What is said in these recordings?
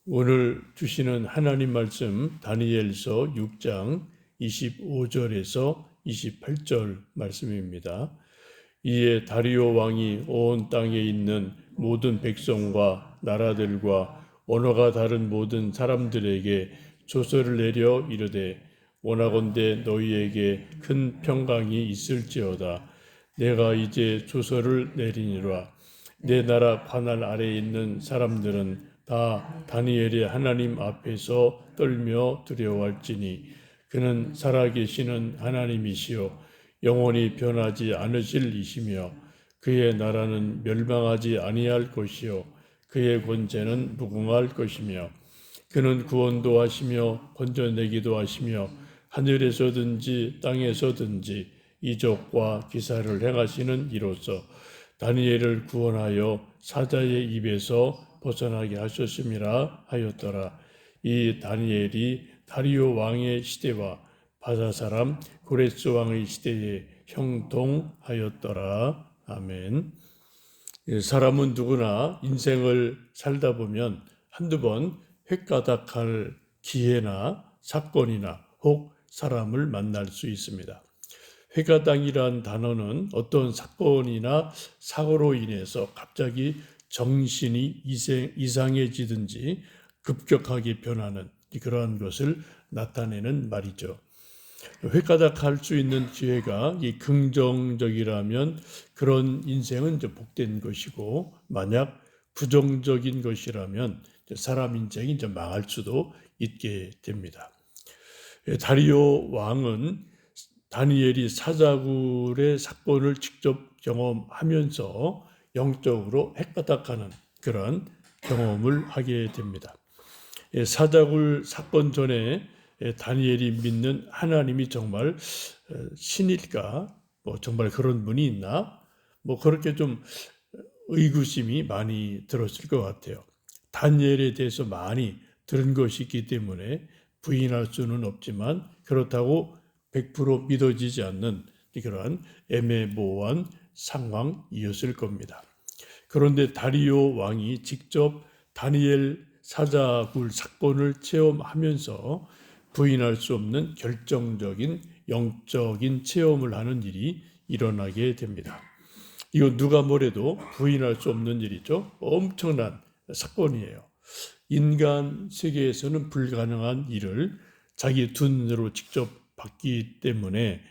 오늘 주시는 하나님 말씀 다니엘서 6장 25절에서 28절 말씀입니다. 이에 다리오 왕이 온 땅에 있는 모든 백성과 나라들과 언어가 다른 모든 사람들에게 조서를 내려 이르되 원하건대 너희에게 큰 평강이 있을지어다. 내가 이제 조서를 내리니라. 내 나라 관할 아래에 있는 사람들은 다 다니엘의 하나님 앞에서 떨며 두려워할지니 그는 살아계시는 하나님이시요 영원히 변하지 않으실 이시며 그의 나라는 멸망하지 아니할 것이요 그의 권세는 무궁할 것이며 그는 구원도 하시며 건져내기도 하시며 하늘에서든지 땅에서든지 이적과 기사를 행하시는 이로써 다니엘을 구원하여 사자의 입에서 벗어나게 하셨음이라 하였더라. 이 다니엘이 다리오 왕의 시대와 바사 사람 고레스 왕의 시대에 형통하였더라. 아멘. 사람은 누구나 인생을 살다 보면 한두 번 획가닥할 기회나 사건이나 혹 사람을 만날 수 있습니다. 회가당이란 단어는 어떤 사건이나 사고로 인해서 갑자기 정신이 이상해지든지 급격하게 변하는 그러한 것을 나타내는 말이죠. 회가닥할 수 있는 기회가 긍정적이라면 그런 인생은 복된 것이고, 만약 부정적인 것이라면 사람 인생이 망할 수도 있게 됩니다. 다리오 왕은 다니엘이 사자굴의 사건을 직접 경험하면서 영적으로 핵가닥하는 그런 경험을 하게 됩니다. 사자굴 사건 전에 다니엘이 믿는 하나님이 정말 신일까? 정말 그런 분이 있나? 그렇게 좀 의구심이 많이 들었을 것 같아요. 다니엘에 대해서 많이 들은 것이 있기 때문에 부인할 수는 없지만 그렇다고 100% 믿어지지 않는 그러한 애매모호한 상황이었을 겁니다. 그런데 다리오 왕이 직접 다니엘 사자굴 사건을 체험하면서 부인할 수 없는 결정적인 영적인 체험을 하는 일이 일어나게 됩니다. 이거 누가 뭐래도 부인할 수 없는 일이죠. 엄청난 사건이에요. 인간 세계에서는 불가능한 일을 자기 두 눈으로 직접 봤기 때문에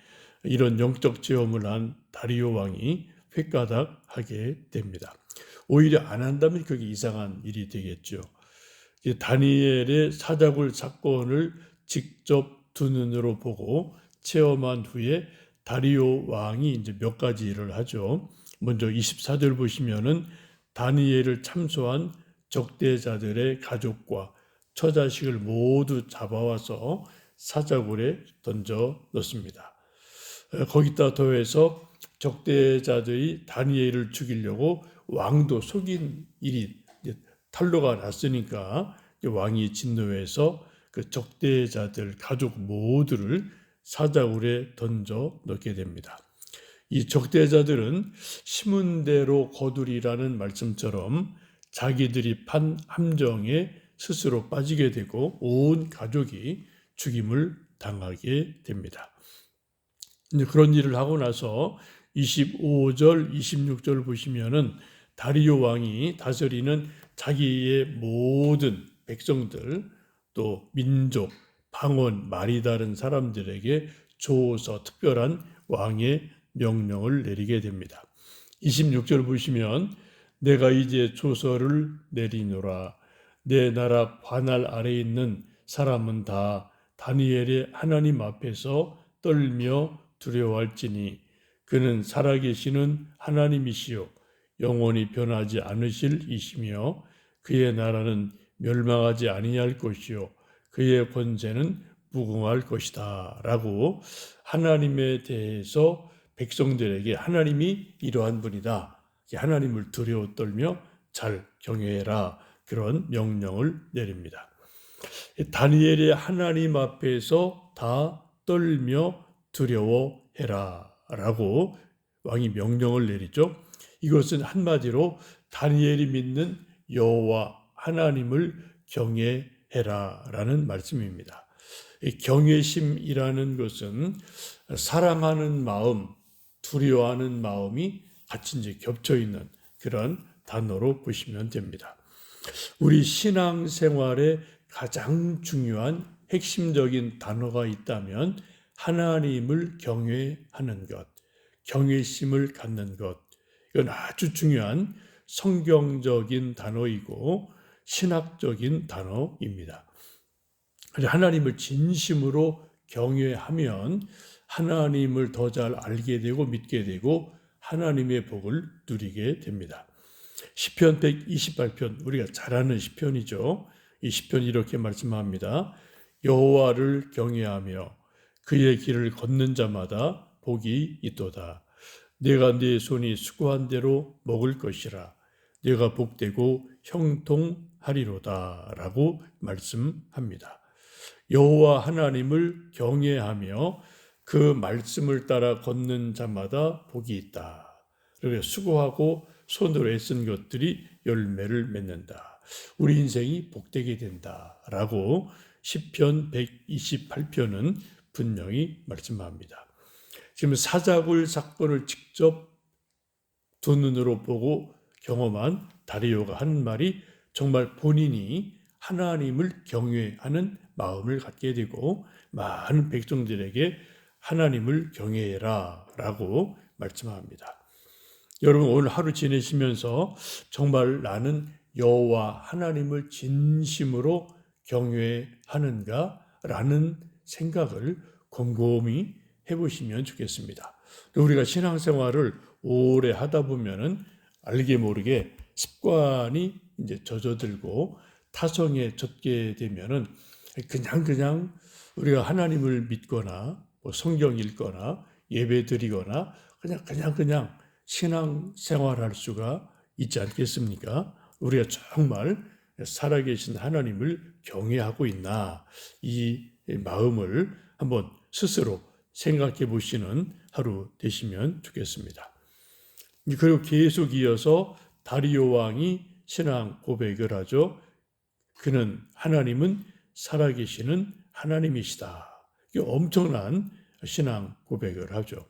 이런 영적 체험을 한 다리오 왕이 획가닥하게 됩니다. 오히려 안 한다면 그게 이상한 일이 되겠죠. 다니엘의 사자굴 사건을 직접 두 눈으로 보고 체험한 후에 다리오 왕이 이제 몇 가지 일을 하죠. 먼저 24절 보시면은 다니엘을 참소한 적대자들의 가족과 처자식을 모두 잡아와서 사자굴에 던져 넣습니다. 거기다 더해서 적대자들이 다니엘을 죽이려고 왕도 속인 일이 탄로가 났으니까 왕이 진노해서 그 적대자들 가족 모두를 사자굴에 던져 넣게 됩니다. 이 적대자들은 심은 대로 거두리라는 말씀처럼 자기들이 판 함정에 스스로 빠지게 되고 온 가족이 죽임을 당하게 됩니다. 그런 일을 하고 나서 25절, 26절 보시면은 다리오 왕이 다스리는 자기의 모든 백성들, 또 민족, 방언, 말이 다른 사람들에게 조서 특별한 왕의 명령을 내리게 됩니다. 26절 보시면 내가 이제 조서를 내리노라. 내 나라 관할 아래에 있는 사람은 다 다니엘의 하나님 앞에서 떨며 두려워할지니 그는 살아계시는 하나님이시요 영원히 변하지 않으실 이시며 그의 나라는 멸망하지 아니할 것이요 그의 권세는 무궁할 것이다 라고 하나님에 대해서 백성들에게 하나님이 이러한 분이다, 하나님을 두려워 떨며 잘 경외해라, 그런 명령을 내립니다. 다니엘의 하나님 앞에서 다 떨며 두려워해라 라고 왕이 명령을 내리죠. 이것은 한마디로 다니엘이 믿는 여호와 하나님을 경외해라라는 말씀입니다. 이 경외심이라는 것은 사랑하는 마음, 두려워하는 마음이 같이 이제 겹쳐 있는 그런 단어로 보시면 됩니다. 우리 신앙생활에 가장 중요한 핵심적인 단어가 있다면 하나님을 경외하는 것, 경외심을 갖는 것, 이건 아주 중요한 성경적인 단어이고 신학적인 단어입니다. 하나님을 진심으로 경외하면 하나님을 더 잘 알게 되고 믿게 되고 하나님의 복을 누리게 됩니다. 시편 128편, 우리가 잘 아는 시편이죠. 이 시편이 이렇게 말씀합니다. 여호와를 경외하며 그의 길을 걷는 자마다 복이 있도다. 내가 네 손이 수고한 대로 먹을 것이라. 내가 복되고 형통하리로다 라고 말씀합니다. 여호와 하나님을 경외하며 그 말씀을 따라 걷는 자마다 복이 있다. 그리고 수고하고 손으로 애쓴 것들이 열매를 맺는다. 우리 인생이 복되게 된다라고 시편 128편은 분명히 말씀합니다. 지금 사자굴 사건을 직접 두 눈으로 보고 경험한 다리오가 하는 말이 정말 본인이 하나님을 경외하는 마음을 갖게 되고 많은 백성들에게 하나님을 경외해라 라고 말씀합니다. 여러분 오늘 하루 지내시면서 정말 나는 여호와 하나님을 진심으로 경외하는가 라는 생각을 곰곰이 해보시면 좋겠습니다. 우리가 신앙생활을 오래 하다 보면은 알게 모르게 습관이 이제 젖어들고 타성에 젖게 되면은 그냥 우리가 하나님을 믿거나 뭐 성경 읽거나 예배 드리거나 그냥 신앙생활할 수가 있지 않겠습니까? 우리가 정말 살아계신 하나님을 경외하고 있나 이 마음을 한번 스스로 생각해 보시는 하루 되시면 좋겠습니다. 그리고 계속 이어서 다리오 왕이 신앙 고백을 하죠. 그는 하나님은 살아계시는 하나님이시다. 엄청난 신앙 고백을 하죠.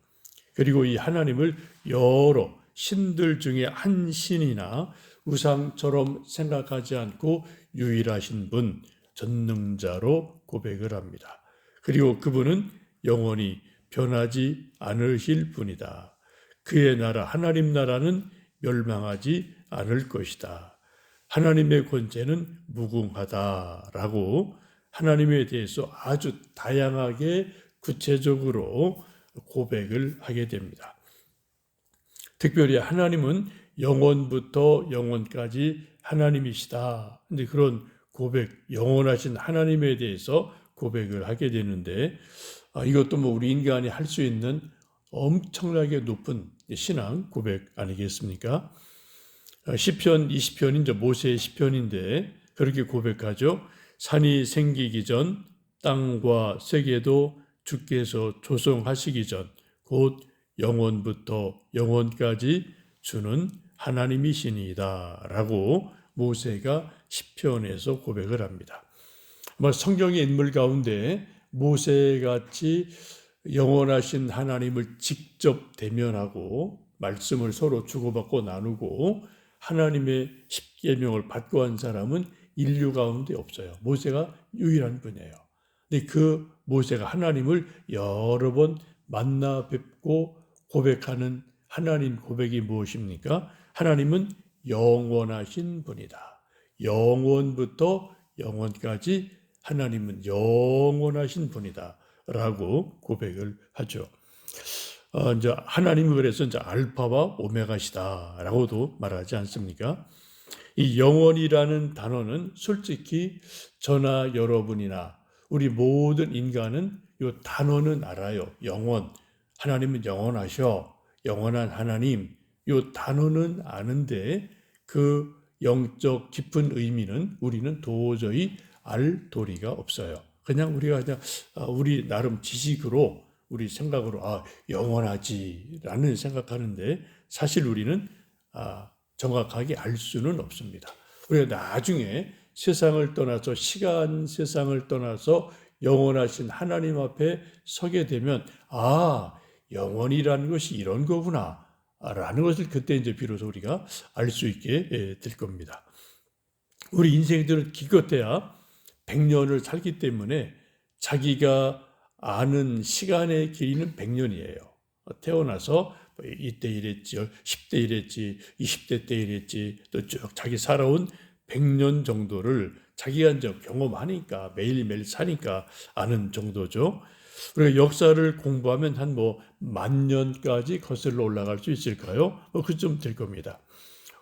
그리고 이 하나님을 여러 신들 중에 한 신이나 우상처럼 생각하지 않고 유일하신 분, 전능자로 고백을 합니다. 그리고 그분은 영원히 변하지 않으실 분이다. 그의 나라, 하나님 나라는 멸망하지 않을 것이다. 하나님의 권세는 무궁하다라고 하나님에 대해서 아주 다양하게 구체적으로 고백을 하게 됩니다. 특별히 하나님은 영원부터 영원까지 하나님이시다. 근데 그런 고백, 영원하신 하나님에 대해서 고백을 하게 되는데 이것도 뭐 우리 인간이 할 수 있는 엄청나게 높은 신앙 고백 아니겠습니까? 시편 20편인 모세의 시편인데 그렇게 고백하죠. 산이 생기기 전 땅과 세계도 주께서 조성하시기 전 곧 영원부터 영원까지 주는 하나님이시니이다 라고 모세가 시편에서 고백을 합니다. 성경의 인물 가운데 모세같이 영원하신 하나님을 직접 대면하고 말씀을 서로 주고받고 나누고 하나님의 십계명을 받고 한 사람은 인류 가운데 없어요. 모세가 유일한 분이에요. 근데 그 모세가 하나님을 여러 번 만나 뵙고 고백하는 하나님 고백이 무엇입니까? 하나님은 영원하신 분이다. 영원부터 영원까지 하나님은 영원하신 분이다. 라고 고백을 하죠. 이제 하나님은 그래서 이제 알파와 오메가시다. 라고도 말하지 않습니까? 이 영원이라는 단어는 솔직히 저나 여러분이나 우리 모든 인간은 이 단어는 알아요. 영원. 하나님은 영원하셔. 영원한 하나님. 이 단어는 아는데 그 영적 깊은 의미는 우리는 도저히 알 도리가 없어요. 그냥 우리 나름 지식으로 우리 생각으로 영원하지라는 생각하는데 사실 우리는 정확하게 알 수는 없습니다. 우리가 나중에 세상을 떠나서 시간 세상을 떠나서 영원하신 하나님 앞에 서게 되면 영원이라는 것이 이런 거구나 라는 것을 그때 이제 비로소 우리가 알 수 있게 될 겁니다. 우리 인생들은 기껏해야 100년을 살기 때문에 자기가 아는 시간의 길이는 100년이에요. 태어나서 이때 이랬지, 10대 이랬지, 20대 때 이랬지, 또 쭉 자기 살아온 100년 정도를 자기가 이제 경험하니까 매일매일 사니까 아는 정도죠. 우리가 역사를 공부하면 한 10,000년까지 거슬러 올라갈 수 있을까요? 그쯤 될 겁니다.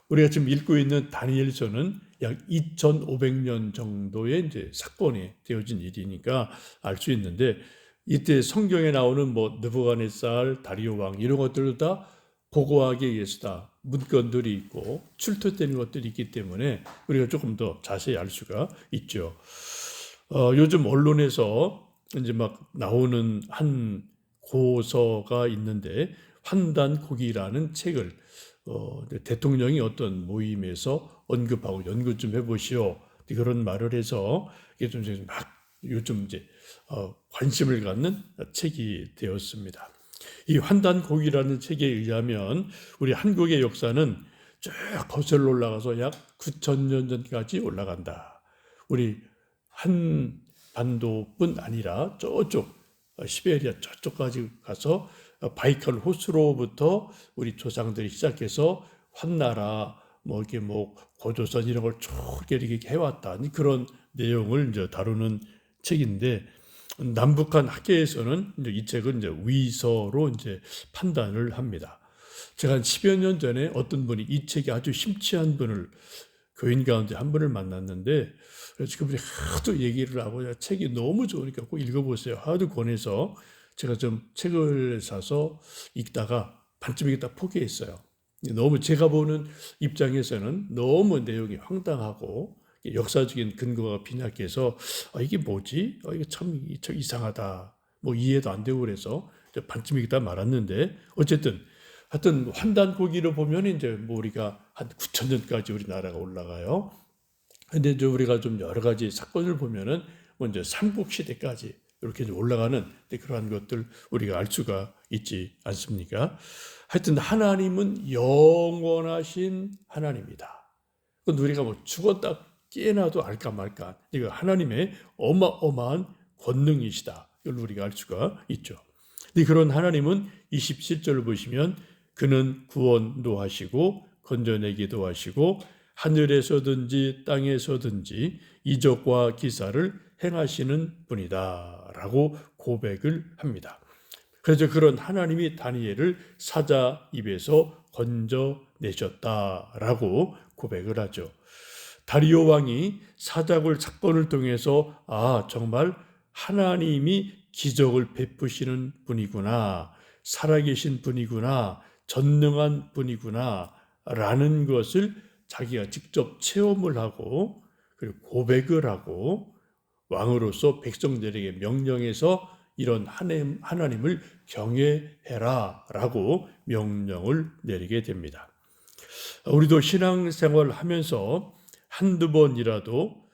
우리가 지금 읽고 있는 다니엘서는 약 2,500년 정도의 이제 사건이 되어진 일이니까 알 수 있는데, 이때 성경에 나오는 느부갓네살, 다리오 왕 이런 것들도 다 고고하게 의해서 다 문건들이 있고 출토되는 것들이 있기 때문에 우리가 조금 더 자세히 알 수가 있죠. 요즘 언론에서 이제 막 나오는 한 고서가 있는데, 환단고기라는 책을 대통령이 어떤 모임에서 언급하고 연구 좀 해보시오, 그런 말을 해서 이게 좀 막 요즘 이제 관심을 갖는 책이 되었습니다. 이 환단고기라는 책에 의하면 우리 한국의 역사는 쭉 거슬러 올라가서 약 9,000년 전까지 올라간다. 우리 한반도뿐 아니라 저쪽 시베리아 저쪽까지 가서 바이칼 호수로부터 우리 조상들이 시작해서 환나라 이렇게 고조선 이런 걸 쭉 이렇게 해왔다, 그런 내용을 이제 다루는 책인데, 남북한 학계에서는 이제 이 책은 이제 위서로 이제 판단을 합니다. 제가 한 10여 년 전에 어떤 분이 이 책이 아주 심취한 분을, 교인 가운데 한 분을 만났는데, 그래서 그분이 하도 얘기를 하고 책이 너무 좋으니까 꼭 읽어보세요 하도 권해서 제가 좀 책을 사서 읽다가 반쯤 읽다 포기했어요. 너무 제가 보는 입장에서는 너무 내용이 황당하고 역사적인 근거가 빈약해서 이게 뭐지? 이게 참 이상하다. 이해도 안 되고 그래서 반쯤 읽다 말았는데, 어쨌든 하여튼 환단고기를 보면 이제 우리가 한 9,000년까지 우리나라가 올라가요. 근데 이제 우리가 좀 여러 가지 사건을 보면은 먼저 삼국시대까지 이렇게 올라가는 그러한 것들 우리가 알 수가 있지 않습니까? 하여튼 하나님은 영원하신 하나님이다. 그건 우리가 죽었다 깨나도 알까 말까, 이거 하나님의 어마어마한 권능이시다, 이걸 우리가 알 수가 있죠. 그런 하나님은 27절을 보시면 그는 구원도 하시고 건져내기도 하시고 하늘에서든지 땅에서든지 이적과 기사를 행하시는 분이다 라고 고백을 합니다. 그래서 그런 하나님이 다니엘을 사자 입에서 건져내셨다라고 고백을 하죠. 다리오 왕이 사자굴 사건을 통해서 정말 하나님이 기적을 베푸시는 분이구나, 살아계신 분이구나, 전능한 분이구나 라는 것을 자기가 직접 체험을 하고 그리고 고백을 하고 왕으로서 백성들에게 명령해서 이런 하나님을 경외해라 라고 명령을 내리게 됩니다. 우리도 신앙생활을 하면서 한두 번이라도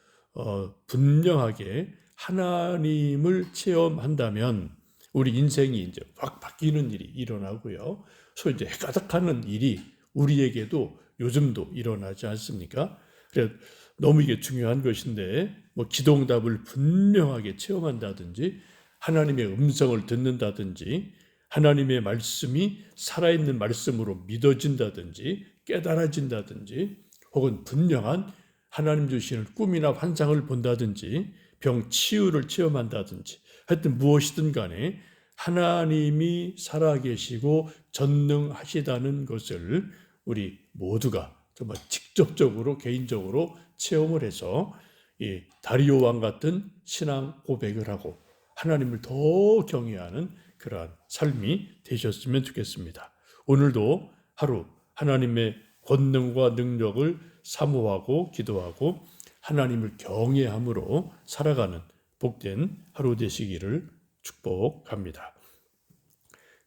분명하게 하나님을 체험한다면 우리 인생이 이제 확 바뀌는 일이 일어나고요. 소위 이제 가득하는 일이 우리에게도 요즘도 일어나지 않습니까? 그래서 너무 이게 중요한 것인데, 기도응답을 분명하게 체험한다든지, 하나님의 음성을 듣는다든지, 하나님의 말씀이 살아있는 말씀으로 믿어진다든지, 깨달아진다든지, 혹은 분명한 하나님 주시는 꿈이나 환상을 본다든지, 병 치유를 체험한다든지, 하여튼 무엇이든 간에 하나님이 살아계시고 전능하시다는 것을 우리 모두가 정말 직접적으로 개인적으로 체험을 해서 이 다리오 왕 같은 신앙 고백을 하고 하나님을 더 경외하는 그러한 삶이 되셨으면 좋겠습니다. 오늘도 하루 하나님의 권능과 능력을 사모하고 기도하고 하나님을 경외함으로 살아가는 복된 하루 되시기를 축복합니다.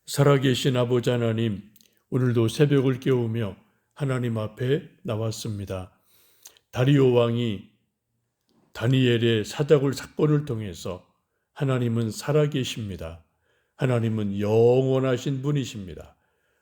살아계신 아버지 하나님, 오늘도 새벽을 깨우며 하나님 앞에 나왔습니다. 다리오 왕이 다니엘의 사자굴 사건을 통해서 하나님은 살아계십니다. 하나님은 영원하신 분이십니다.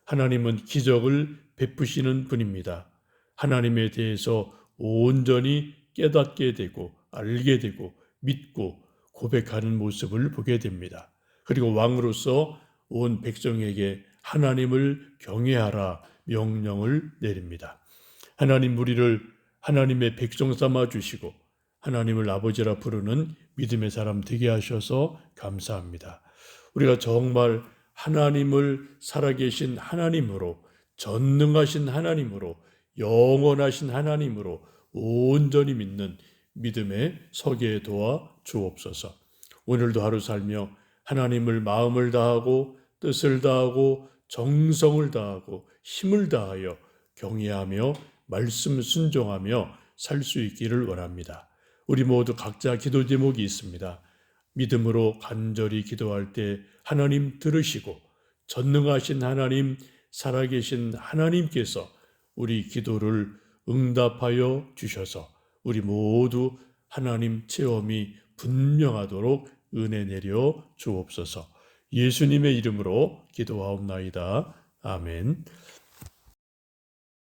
하나님은 기적을 베푸시는 분입니다. 하나님에 대해서 온전히 깨닫게 되고 알게 되고 믿고 고백하는 모습을 보게 됩니다. 그리고 왕으로서 온 백성에게 하나님을 경외하라 명령을 내립니다. 하나님 우리를 하나님의 백성 삼아 주시고 하나님을 아버지라 부르는 믿음의 사람 되게 하셔서 감사합니다. 우리가 정말 하나님을 살아계신 하나님으로, 전능하신 하나님으로, 영원하신 하나님으로 온전히 믿는 믿음에 서게 도와 주옵소서. 오늘도 하루 살며 하나님을 마음을 다하고 뜻을 다하고 정성을 다하고 힘을 다하여 경외하며 말씀 순종하며 살 수 있기를 원합니다. 우리 모두 각자 기도 제목이 있습니다. 믿음으로 간절히 기도할 때 하나님 들으시고 전능하신 하나님, 살아계신 하나님께서 우리 기도를 응답하여 주셔서 우리 모두 하나님 체험이 분명하도록 은혜 내려 주옵소서. 예수님의 이름으로 기도하옵나이다. 아멘.